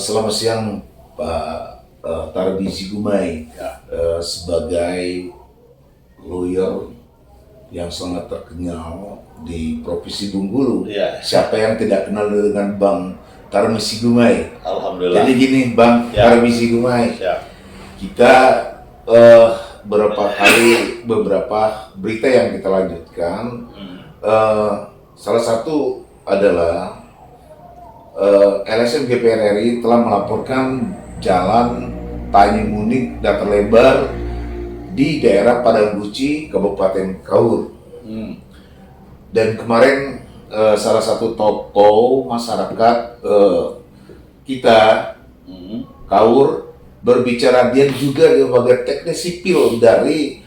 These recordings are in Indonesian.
Selamat siang Pak Tarmizi Gumai. Ya. Sebagai lawyer yang sangat terkenal di Provinsi Bengkulu. Ya. Siapa yang tidak kenal dengan Bang Tarmizi Gumai? Alhamdulillah. Jadi gini Bang Tarmizi Gumai, kita beberapa berita yang kita lanjutkan. Salah satu adalah LSM GPR RI telah melaporkan jalan Tanjung Munik dan terlebar di daerah Padang Guci, Kabupaten Kaur. Dan kemarin salah satu tokoh masyarakat kita Kaur berbicara, dia juga sebagai teknik sipil dari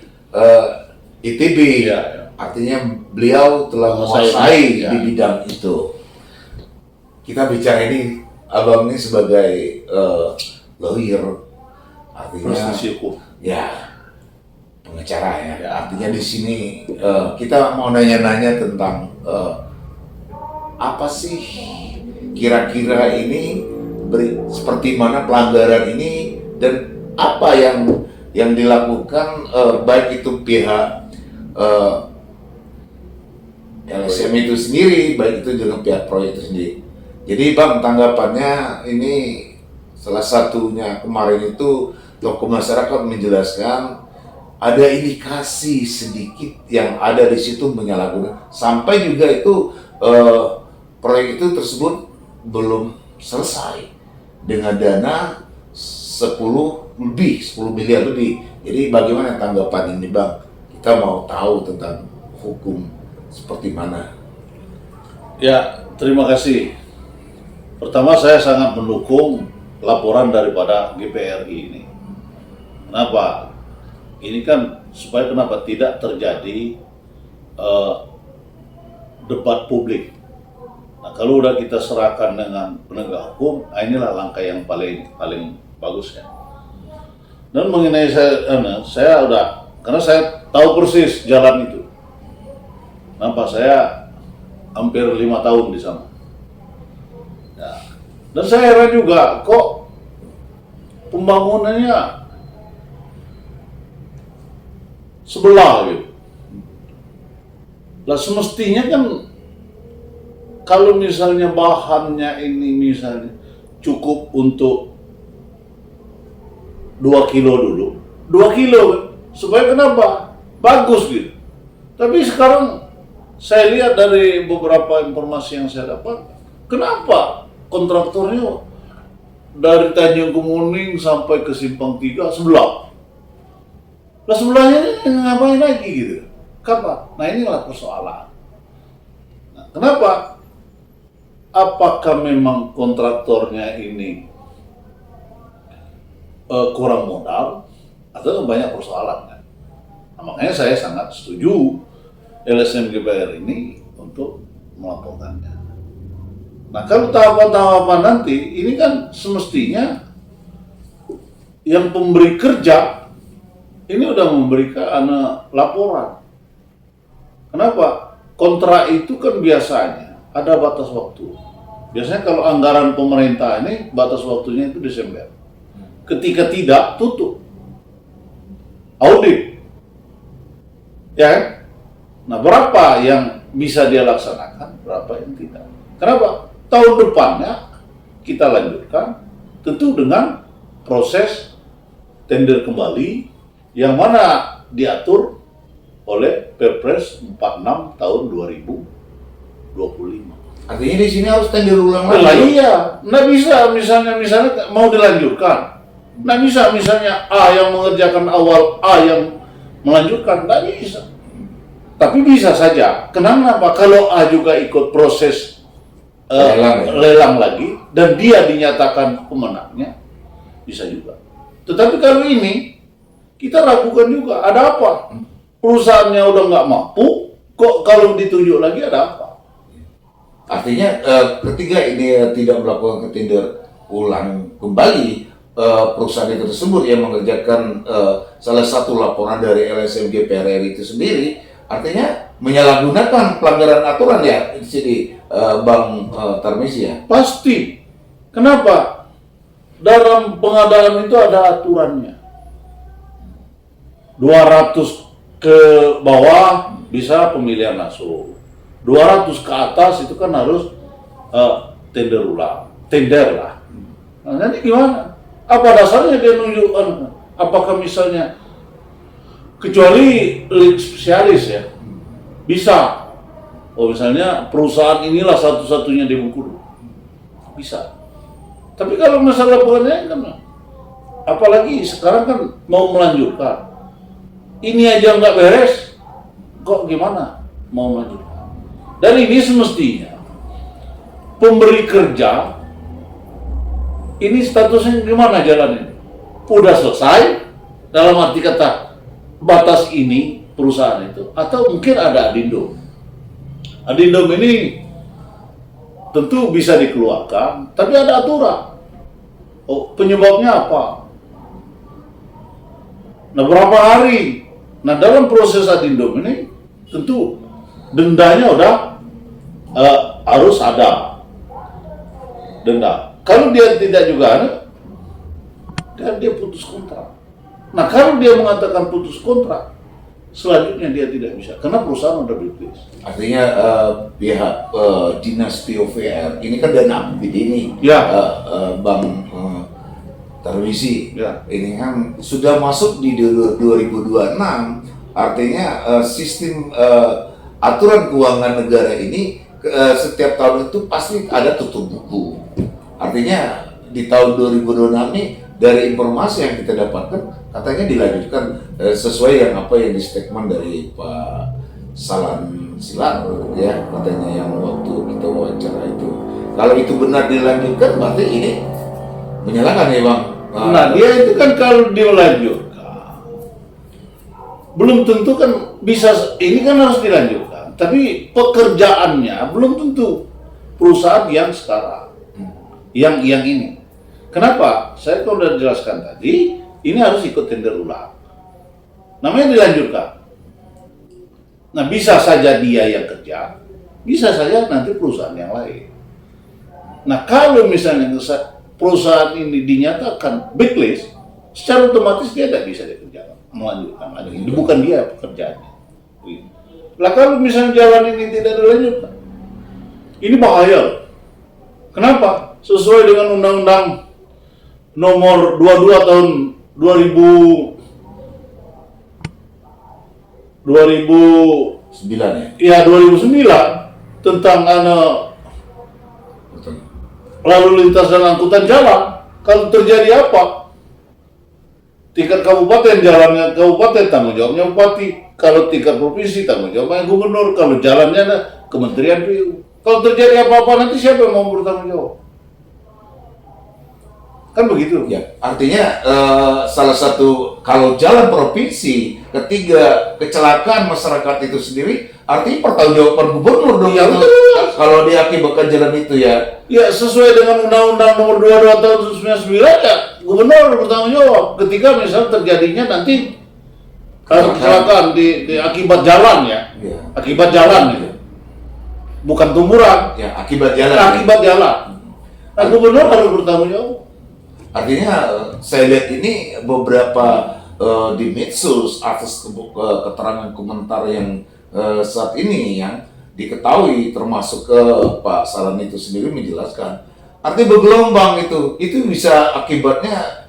ITB. Artinya beliau telah menguasai di bidang itu. Kita bicara ini, abang ini sebagai lawyer, artinya ya pengacara ya. Artinya di sini kita mau nanya-nanya tentang apa sih kira-kira ini seperti mana pelanggaran ini dan apa yang dilakukan baik itu pihak LSM itu sendiri, baik itu dengan pihak proyek itu sendiri. Jadi Bang, tanggapannya ini salah satunya kemarin itu tokoh masyarakat menjelaskan ada indikasi sedikit yang ada di situ menyalahgunakan, sampai juga itu proyek itu tersebut belum selesai dengan dana 10 miliar lebih. Jadi bagaimana tanggapan ini Bang? Kita mau tahu tentang hukum seperti mana. Ya, terima kasih. Pertama, saya sangat mendukung laporan daripada GPRI ini. Kenapa? Ini kan supaya kenapa tidak terjadi debat publik. Nah, kalau udah kita serahkan dengan penegak hukum, inilah langkah yang paling bagus ya. Dan mengenai saya udah, karena saya tahu persis jalan itu. Nampak saya hampir 5 tahun di sana. Ya. Dan saya heran juga, kok pembangunannya sebelah gitu. Lah semestinya kan kalau misalnya bahannya ini misalnya cukup untuk 2 kilo dulu, 2 kilo kan? Supaya kenapa? Bagus gitu. Tapi sekarang saya lihat dari beberapa informasi yang saya dapat, kenapa kontraktornya dari Tanjung Kemuning sampai ke Simpang 3 sebelah? Lah sebelahnya ngapain lagi gitu? Kenapa? Nah inilah persoalan. Nah, kenapa? Apakah memang kontraktornya ini kurang modal atau banyak persoalan kan? Nah, makanya saya sangat setuju LSM GPR ini untuk melaporkannya. Nah, kalau tahapan-tahapan nanti, ini kan semestinya yang pemberi kerja ini udah memberikan laporan. Kenapa? Kontrak itu kan biasanya ada batas waktu. Biasanya kalau anggaran pemerintah ini batas waktunya itu Desember. Ketika tidak, tutup. Audit. Ya kan? Nah, berapa yang bisa dia laksanakan, berapa yang tidak. Kenapa? Tahun depannya kita lanjutkan, tentu dengan proses tender kembali yang mana diatur oleh Perpres 46 tahun 2025. Artinya di sini harus tender ulang lagi. Nah, iya, nggak bisa misalnya mau dilanjutkan. Nggak bisa misalnya A yang mengerjakan awal, A yang melanjutkan, nggak bisa. Tapi bisa saja. Kenapa? Kalau A juga ikut proses lelang lagi dan dia dinyatakan pemenangnya, bisa juga. Tetapi kalau ini kita ragukan juga, ada apa? Perusahaannya udah nggak mampu, kok kalau ditunjuk lagi ada apa? Artinya ketika ini tidak melakukan tender ulang kembali, perusahaan itu tersebut yang mengerjakan salah satu laporan dari LSM GPR RI itu sendiri, artinya menyalahgunakan pelanggaran aturan ya di sini, Bang Tarmizi ya? Pasti. Kenapa? dalam pengadaan itu ada aturannya. 200 ke bawah bisa pemilihan langsung. 200 ke atas itu kan harus tender ulang, tender lah. Nah, nanti gimana? Apa dasarnya dia nunjukkan? Apakah misalnya kecuali lead spesialis ya bisa? Oh misalnya perusahaan inilah satu-satunya di Bengkulu bisa. Tapi kalau masalah pengadaan kan, apalagi sekarang kan mau melanjutkan, ini aja nggak beres, kok gimana mau melanjutkan? Dan ini semestinya pemberi kerja ini statusnya gimana jalan ini? Udah selesai dalam arti kata batas ini perusahaan itu, atau mungkin ada adindom. Adindom ini tentu bisa dikeluarkan, tapi ada aturan. Oh, penyebabnya apa? Nah, berapa hari? Nah, dalam proses adindom ini tentu dendanya udah harus ada denda. Kalau dia tidak juga ada, dan dia putus kontrak. Nah, kalau dia mengatakan putus kontrak, selanjutnya dia tidak bisa, karena perusahaan udah blacklist. Artinya pihak dinas PUVR ini kan dana APBD ini, Ya. Bang Tarmizi, Ya. ini kan sudah masuk di 2026, artinya sistem aturan keuangan negara ini setiap tahun itu pasti ada tutup buku. Artinya di tahun 2026 ini dari informasi yang kita dapatkan katanya dilanjutkan sesuai yang apa yang di statement dari Pak Salan Silar ya, katanya yang waktu kita wawancara itu. Kalau itu benar dilanjutkan berarti ini menyalahkan ya Bang. Nah, dia itu kan kalau dilanjutkan belum tentu kan bisa, ini kan harus dilanjutkan, tapi pekerjaannya belum tentu perusahaan yang sekarang yang ini. Kenapa? Saya kalau sudah jelaskan tadi, ini harus ikut tender ulang. Namanya dilanjutkan. Nah, bisa saja dia yang kerja, bisa saja nanti perusahaan yang lain. Nah, kalau misalnya perusahaan ini dinyatakan blacklist, secara otomatis dia tidak bisa dikerjakan, melanjutkan lagi. Bukan dia pekerjaannya. Lah kalau misalnya jalan ini tidak dilanjutkan, ini bahaya. Kenapa? Sesuai dengan Undang-Undang Nomor 22 tahun 2009 ya. Ya 2009 tentang lalu lintas dan angkutan jalan. Kalau terjadi apa? Tingkat kabupaten jalannya kabupaten, tanggung jawabnya bupati. Kalau tingkat provinsi tanggung jawabnya gubernur. Kalau jalannya Kementerian PU. Kalau terjadi apa-apa nanti siapa yang mau bertanggung jawab? Kan begitu. Ya, artinya salah satu kalau jalan provinsi ketiga kecelakaan masyarakat itu sendiri, artinya pertanggungjawaban gubernur dong. Ya, kalau diakibatkan jalan itu ya. Ya sesuai dengan Undang-Undang Nomor 22 tahun 1999 ya gubernur bertanggung jawab ketika misalnya terjadinya nanti kecelakaan di akibat jalan ya. Ya. Akibat jalan gitu. Bukan tumburan. Ya, akibat jalan. Akibat jalan. Nah, gubernur harus bertanggung jawab. Artinya saya lihat ini beberapa di medsos atas keterangan komentar yang saat ini yang diketahui termasuk ke Pak Salan itu sendiri menjelaskan. Artinya bergelombang itu bisa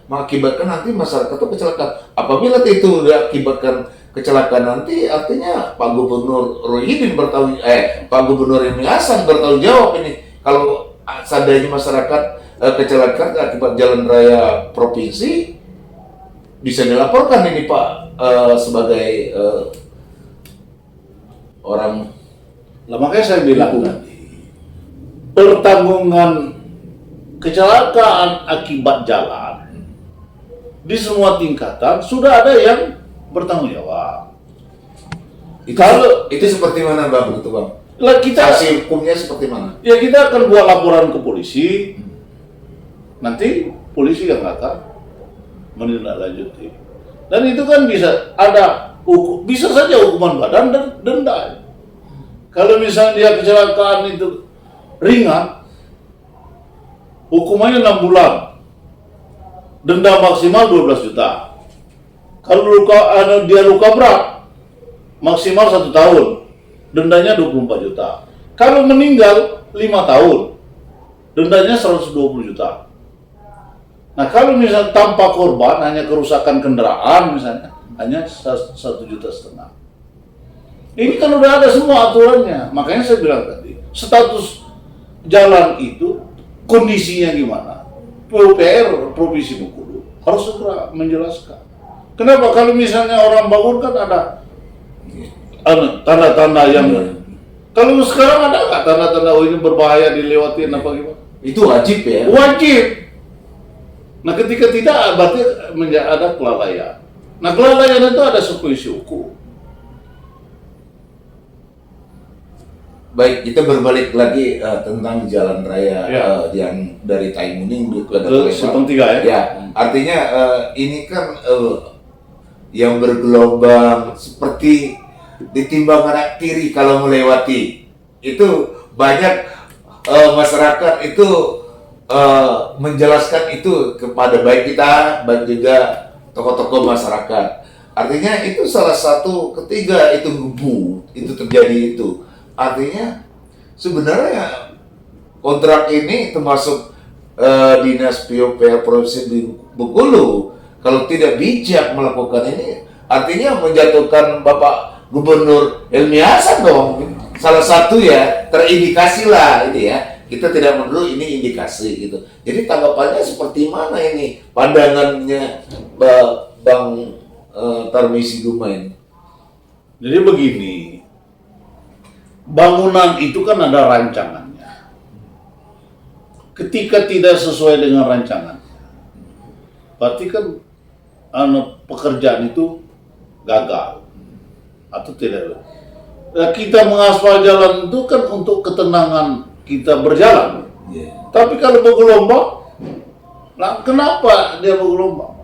mengakibatkan nanti masyarakat itu kecelakaan. Apabila itu diakibatkan kecelakaan nanti, artinya Pak Gubernur Rohidin Pak Gubernur Imli Hasan bertanggung jawab ini. Kalau seandainya masyarakat kecelakaan akibat jalan raya provinsi, bisa dilaporkan ini Pak sebagai orang. Nah, makanya saya bilang tadi, pertanggungan kecelakaan akibat jalan di semua tingkatan sudah ada yang bertanggung jawab. Kalau itu seperti mana Bang? Itu Bang? Lah kita sanksi hukumnya seperti mana? Ya kita akan buat laporan ke polisi. Nanti polisi yang akan menindaklanjuti. Dan itu kan bisa ada bisa saja hukuman badan dan denda. Kalau misalnya dia kecelakaan itu ringan, hukumannya 6 bulan denda maksimal 12 juta. Kalau dia luka berat, maksimal 1 tahun, dendanya 24 juta. Kalau meninggal 5 tahun, dendanya 120 juta. Nah kalau misalnya tanpa korban, hanya kerusakan kendaraan misalnya, hanya 1,5 juta. Ini kan udah ada semua aturannya. Makanya saya bilang tadi, status jalan itu kondisinya gimana? PUPR Provinsi Bengkulu harus segera menjelaskan. Kenapa? Kalau misalnya orang bangun kan ada tanda-tanda yang kalau sekarang ada nggak tanda-tanda oh ini berbahaya dilewatin apa gimana? Itu wajib ya. Wajib. Nah ketika tidak berarti ada kelalaian. Nah kelalaian itu ada konsekuensi hukum. Baik, kita berbalik lagi tentang jalan raya yang dari Taimuning ke Simpang 3 ya. Ya, artinya ini kan yang bergelombang seperti ditimbang anak tiri kalau melewati. Itu banyak masyarakat itu menjelaskan itu kepada baik kita, baik juga tokoh-tokoh masyarakat. Artinya itu salah satu ketiga itu ngebu, itu terjadi itu. Artinya sebenarnya kontrak ini termasuk Dinas PUPR Provinsi Bengkulu kalau tidak bijak melakukan ini artinya menjatuhkan Bapak Gubernur Helmi Hasan dong. Salah satu ya terindikasi lah ini ya. Kita tidak perlu ini indikasi gitu. Jadi tanggapannya seperti mana ini pandangannya Bang Tarmisi Gumain? Jadi begini. Bangunan itu kan ada rancangannya. Ketika tidak sesuai dengan rancangan, berarti kan pekerjaan itu gagal atau tidak. Nah, kita mengaspal jalan itu kan untuk ketenangan kita berjalan. Tapi kalau bergelombang, nah kenapa dia bergelombang?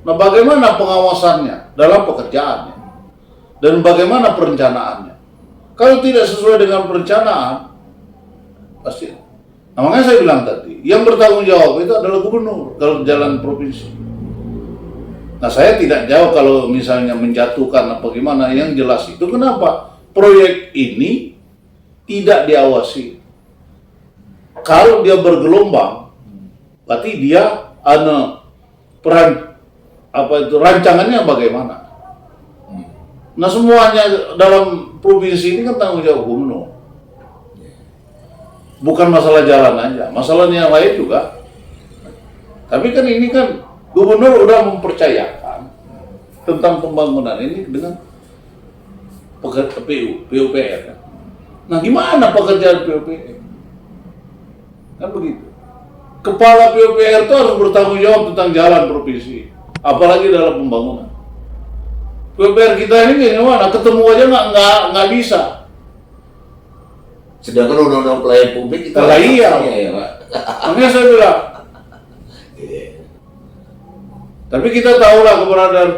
Nah bagaimana pengawasannya dalam pekerjaannya dan bagaimana perencanaannya? Kalau tidak sesuai dengan perencanaan, pasti. Nah, makanya saya bilang tadi, yang bertanggung jawab itu adalah gubernur kalau jalan provinsi. Nah, saya tidak jauh kalau misalnya menjatuhkan apa gimana, yang jelas itu kenapa proyek ini tidak diawasi. Kalau dia bergelombang, berarti dia rancangannya bagaimana? Nah, semuanya dalam provinsi ini kan tanggung jawab gubernur. Bukan masalah jalan aja, masalahnya yang lain juga. Tapi kan ini kan gubernur udah mempercayakan tentang pembangunan ini dengan PUPR. Nah, gimana pekerjaan PUPR? Kan begitu. Kepala PUPR itu harus bertanggung jawab tentang jalan provinsi, apalagi dalam pembangunan. PUPR kita ini gimana? Ketemu aja nggak bisa. Sedangkan undang-undang pelayan publik kita iya ya, Pak. Makanya saya bilang. Tapi kita tahulah keberadaan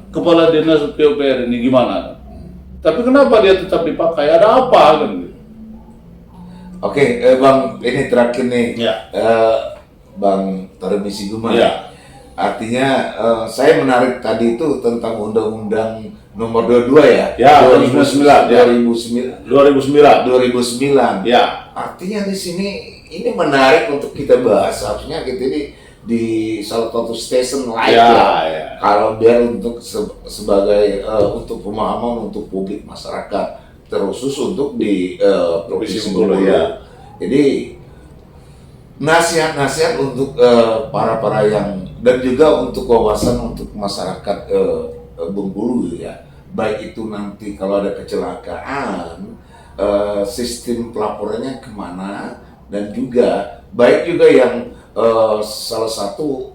kepala dinas PUPR ini gimana. Tapi kenapa dia tetap dipakai? Ada apa kan? Oke, Bang, ini terakhir nih, Bang Tarmisi Gumain. Ya. Artinya saya menarik tadi itu tentang Undang-Undang Nomor 22 ya. Ya, 2009. 2009. Ya. Artinya di sini ini menarik untuk kita bahas. Harusnya kita ini di salah satu stasiun live Ya. Kalau biar untuk sebagai untuk pemahaman untuk publik masyarakat, terkhusus untuk di Provinsi Bengkulu. Ya. Jadi nasihat-nasihat untuk para yang dan juga untuk wawasan untuk masyarakat Bengkulu ya, baik itu nanti kalau ada kecelakaan sistem pelaporannya kemana, dan juga baik juga yang salah satu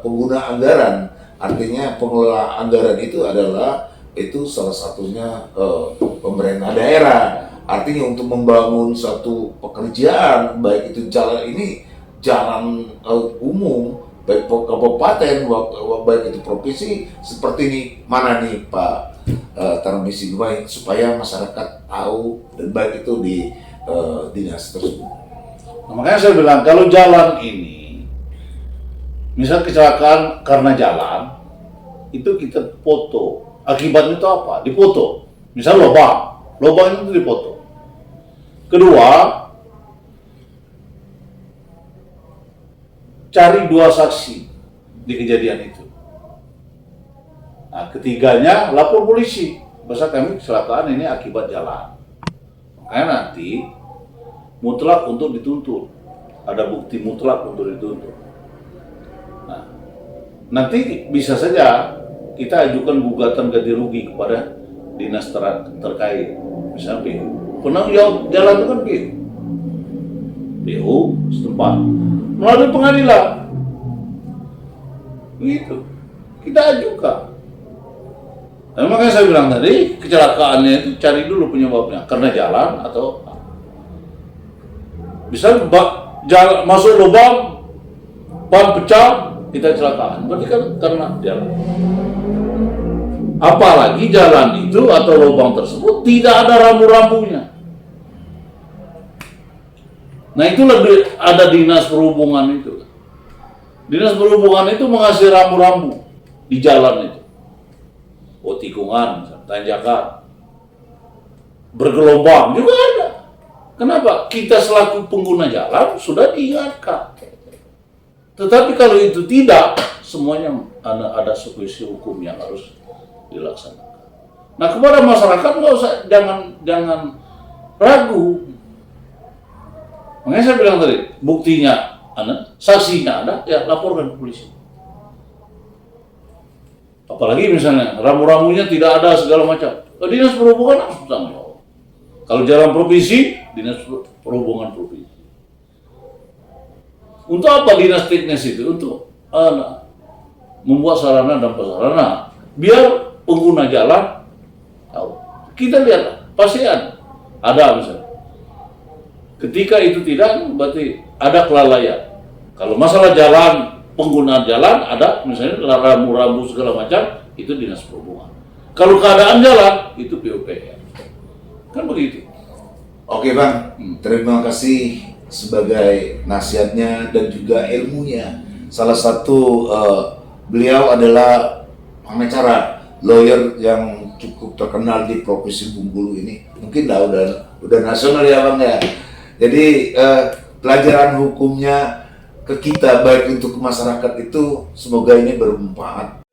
pengguna anggaran, artinya pengelola anggaran itu adalah itu salah satunya pemerintah daerah. Artinya untuk membangun satu pekerjaan, baik itu jalan ini jalan umum, baik kabupaten, baik itu provinsi, seperti ini mana nih Pak Tarmisi Gumain, supaya masyarakat tahu dan baik itu di dinas tersebut. Nah, makanya saya bilang kalau jalan ini Misal kecelakaan karena jalan, itu kita foto. Akibatnya itu apa? Dipoto. Misal lubang itu dipoto. Kedua, cari 2 saksi di kejadian itu. Nah, ketiganya lapor polisi. Bahasa kami kecelakaan ini akibat jalan. Makanya nanti mutlak untuk dituntut. Ada bukti mutlak untuk dituntut. Nah, nanti bisa saja kita ajukan gugatan ganti rugi kepada dinas terkait. Misalnya PU. Penanggung jalan itu kan PU setempat. Melalui pengadilan. Begitu. Kita ajukan. Nah, makanya saya bilang tadi, kecelakaannya itu cari dulu penyebabnya. Karena jalan atau bisa jalan, masuk lubang, ban pecah, kita kecelakaan. Berarti kan karena jalan. Apalagi jalan itu atau lubang tersebut tidak ada rambu-rambunya. Nah, itu lebih ada dinas perhubungan itu. Dinas perhubungan itu mengasih rambu-rambu di jalan itu. Oh, tikungan, tanjakan, bergelombang juga ada. Kenapa? Kita selaku pengguna jalan sudah diingatkan. Tetapi kalau itu tidak, semuanya ada supervisi hukum yang harus dilaksanakan. Nah, kepada masyarakat nggak usah, jangan ragu. Makanya saya bilang tadi, buktinya ada, saksinya ada, ya laporkan ke polisi. Apalagi misalnya rambu-rambunya tidak ada segala macam, dinas perhubungan harus bertanggung jawab. Kalau jalan provinsi, dinas perhubungan provinsi. Untuk apa dinas teknis itu? Untuk membuat sarana dan prasarana biar pengguna jalan tahu. Kita lihat pasti ada misalnya. Ketika itu tidak, berarti ada kelalaian. Kalau masalah jalan, penggunaan jalan ada misalnya rambu-rambu segala macam, itu dinas perhubungan. Kalau keadaan jalan itu PUPR. Kan begitu. Oke Bang, terima kasih sebagai nasihatnya dan juga ilmunya. Salah satu beliau adalah pengacara, lawyer yang cukup terkenal di Provinsi Bengkulu ini. Mungkin udah nasional ya Bang ya. Jadi pelajaran hukumnya ke kita baik untuk ke masyarakat itu semoga ini bermanfaat